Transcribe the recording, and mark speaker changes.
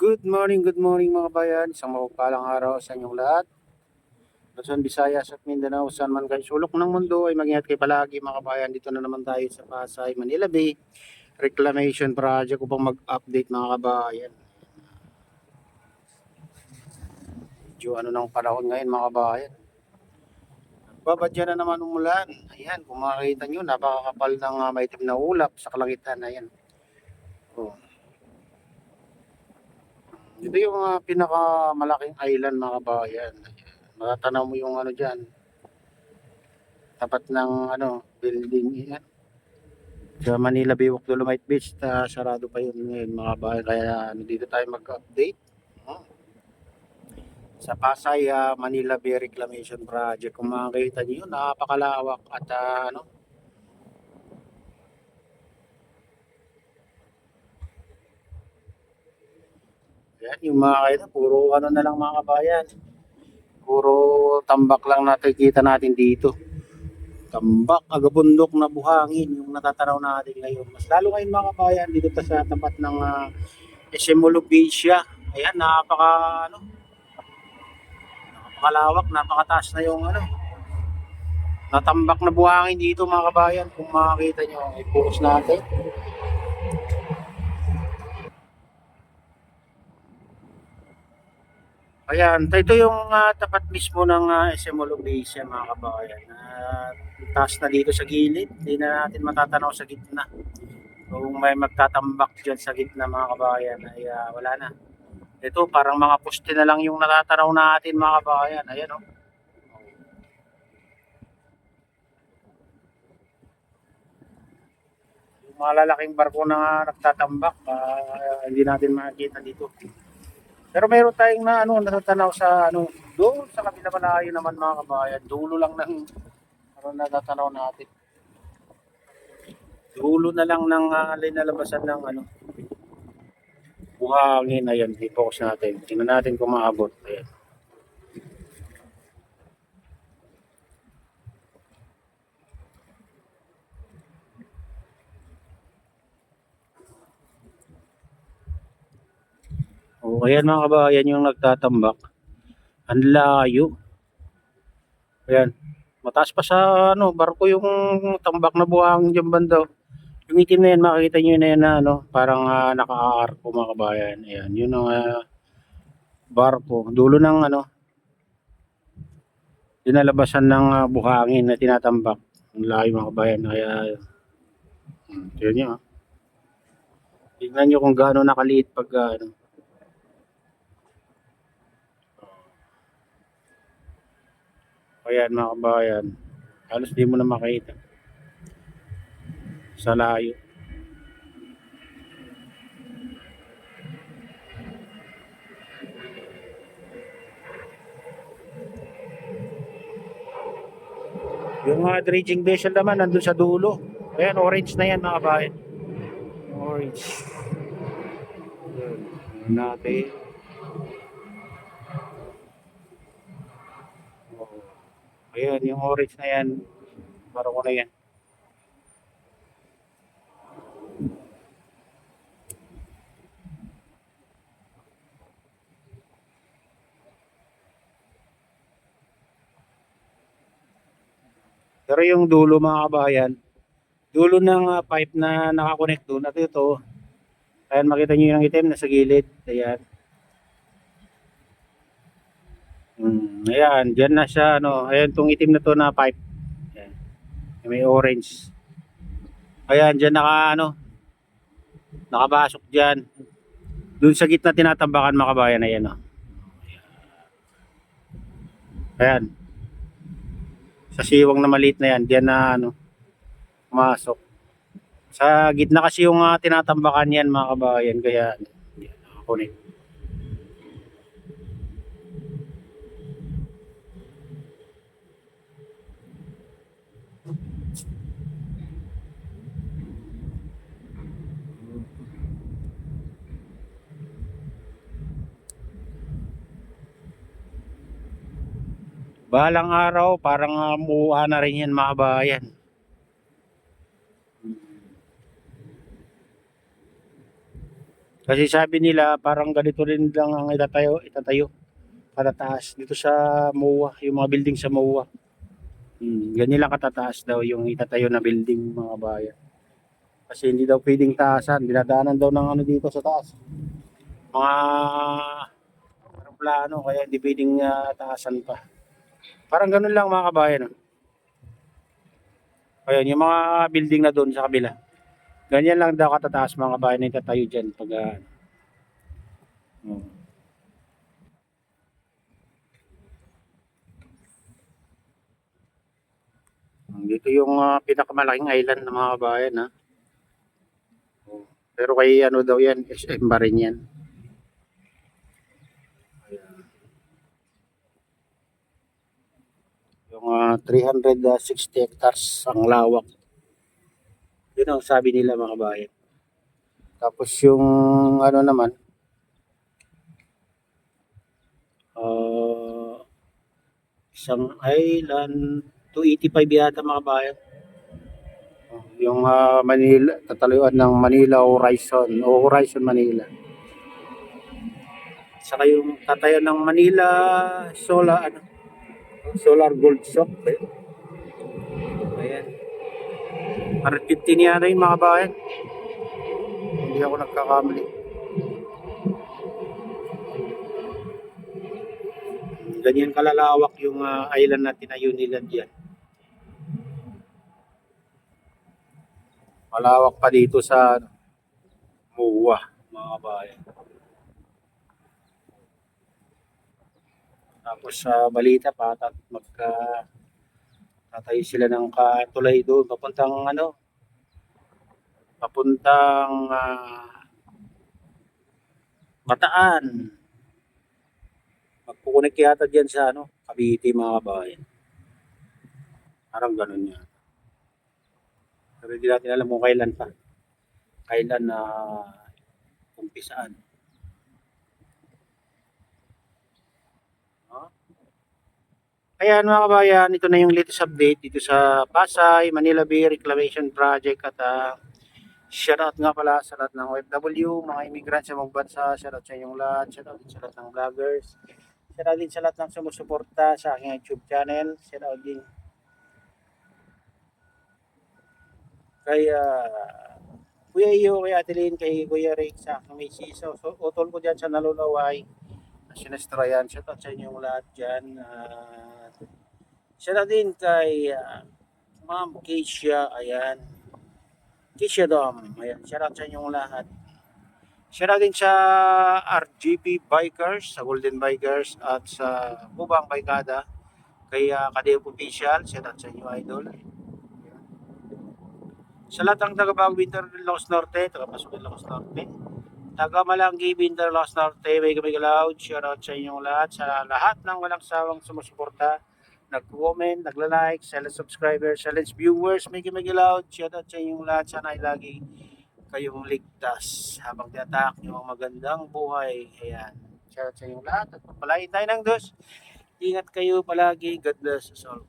Speaker 1: Good morning mga bayan. Isang mapagpalang araw sa inyong lahat. Luzon, Visayas at Mindanao, saan man kayo sulok ng mundo ay mag-ingat kayo palagi mga kabayan. Dito na naman tayo sa Pasay, Manila Bay Reclamation Project upang mag-update mga kabayan. Medyo ano ng panahon ngayon mga kabayan. Babadya na naman umulan. Ayan, kung makikita nyo, napakakapal ng maitim na ulap sa kalangitan. Ayan. Oh. Ito yung pinakamalaking island mga kabayan. Matatanaw mo yung ano dyan, tapat ng building yan. Sa Manila Baywalk Dolomite Beach, sarado pa yun ngayon mga kabayan. Kaya dito tayo mag-update. Sa Pasay, Manila Bay Reclamation Project. Kung makikita nyo, napakalawak at yan, yung mga kayo, puro ano na lang mga kabayan. Puro tambak lang nakikita natin dito. Tambak, agabundok na buhangin yung natatanaw natin ngayon. Mas lalo ngayon mga kabayan dito sa tapat ng SM Olubicia. Ayan, napakalawak, napakataas na yung natambak na buhangin dito mga kabayan. Kung makikita nyo, i-focus natin. Ayan, ito yung tapat mismo ng SM Olubicia mga kabayan. Taas na dito sa gilid, hindi na natin matatanaw sa gitna. Kung may magtatambak dyan sa gitna mga kabayan ay wala na. Ito parang mga poste na lang yung natatanaw natin mga kabayan. Ayan o. Yung mga lalaking barko na nagtatambak, hindi natin makikita dito. Pero meron tayong natatanaw sa doon sa kabila malayo naman mga kabayan. Dulo lang ng natatanaw natin. Dulo na lang ng linalabasan ng buhangin. Ayan, i-focus natin. Tingnan natin kung maabot. Ayan. O, ayan mga kabayan yung nagtatambak. Ang layo. Ayan. Mataas pa sa barko yung tambak na buhangin dyan banda. Yung itim na yan, makikita nyo na yan na parang naka-arco mga kabayan. Ayan, yun ang barko. Dulo ng dinalabasan ng buhangin na tinatambak. Ang layo mga kabayan. Kaya, yun nyo. Tignan nyo kung gaano nakaliit pag Ayan mga kabayan. Halos di mo na makita. Sa layo. Yung dredging vessel naman nandun sa dulo. Ayan, orange na yan mga kabayan. Orange. Ayan natin. Ayan, yung orange na yan. Parang ko na yan. Pero yung dulo mga kabayan, dulo ng pipe na nakakonect doon at ito. Ayan, makita nyo yung itim na sa gilid. Ayan. Ayan, dyan na siya. Ayan, itong itim na to na pipe. Ayan. May orange. Ayan, dyan nakabasok dyan. Doon sa gitna tinatambakan mga kabayan. Ayan. Ayan. Sa siwang na maliit na yan, dyan na pumasok. Sa gitna kasi yung tinatambakan yan mga kabayan, kaya nakakunik. Balang araw, parang muha na rin yan mga kabayan. Kasi sabi nila parang ganito rin lang ang itatayo katataas dito sa MOA, yung mga building sa MOA. Ganyan lang katataas daw yung itatayo na building mga bayan. Kasi hindi daw pwedeng taasan, dinadaanan daw ng ano dito sa taas. Mga aeroplano, kaya hindi pwedeng taasan pa. Parang ganun lang mga kabayan. No? Ayun, yung mga building na doon sa kabila. Ganyan lang daw katataas mga kabayan na itatayo dyan pag uh, dito yung pinakamalaking island ng mga kabayan ha. Pero kay ano daw yan, SM ba rin yan. Yung 360 hectares ang lawak. Yun ang sabi nila mga kabayan. Tapos yung ano naman, isang island, 285 yata mga kabayan. Yung Manila, tataluan ng Manila Horizon o Horizon Manila. Saka yung tatayo ng Manila Solar Gold Shop. Ayan. 150 niya na yung mga bayan. Hindi ako nagkakamali. Ganyan kalalawak yung island na tinayo nila diyan. Malawak pa dito sa MOA, mga kabayan. Tapos sa balita pa tatayo sila ng katulay doon papuntang Bataan. Magkukunik yata diyan sa Cavite mga kabayan. Parang ganun yan. Pero hindi natin alam kung kailan pa. Kailan na umpisaan. Ayan mga kabayan, ito na yung latest update dito sa Pasay, Manila Bay Reclamation Project at shoutout nga pala sa lahat ng OFW, mga immigrants sa mga bansa, shoutout sa inyong lahat, shoutout din sa lahat ng vloggers, shoutout din sa lahat ng sumusuporta sa aking YouTube channel, shoutout din kay Kuya Iyo, kay Adeline, kay Kuya Rick, sa aking may siso, so utol ko dyan sa nalulaway, sinastroyan, shoutout sa inyong lahat dyan, shoutout din kay Ma'am Keisha, ayan, Keisha Dom, ayan, shoutout sa inyong lahat. Shoutout din sa RGP Bikers, sa Golden Bikers at sa Bubang Baykada, kay Kadeo Official, shoutout sa inyo idol. Sa lahat ng taga Bagong Interlocos Norte, taga Pasok Interlocos Norte, taga Malanggi Interlocos Norte, may Galaud, shoutout sa inyong lahat, sa lahat ng walang sawang sumusuporta, nag-comment, nagla-like, silent subscribers, silent viewers, may Galaud, shoutout sa inyong lahat, sana ay lagi kayong ligtas habang tinatak nyo ang magandang buhay. Ayan, shoutout sa inyong lahat at papalain tayo ng Diyos. Ingat kayo palagi, God bless us all.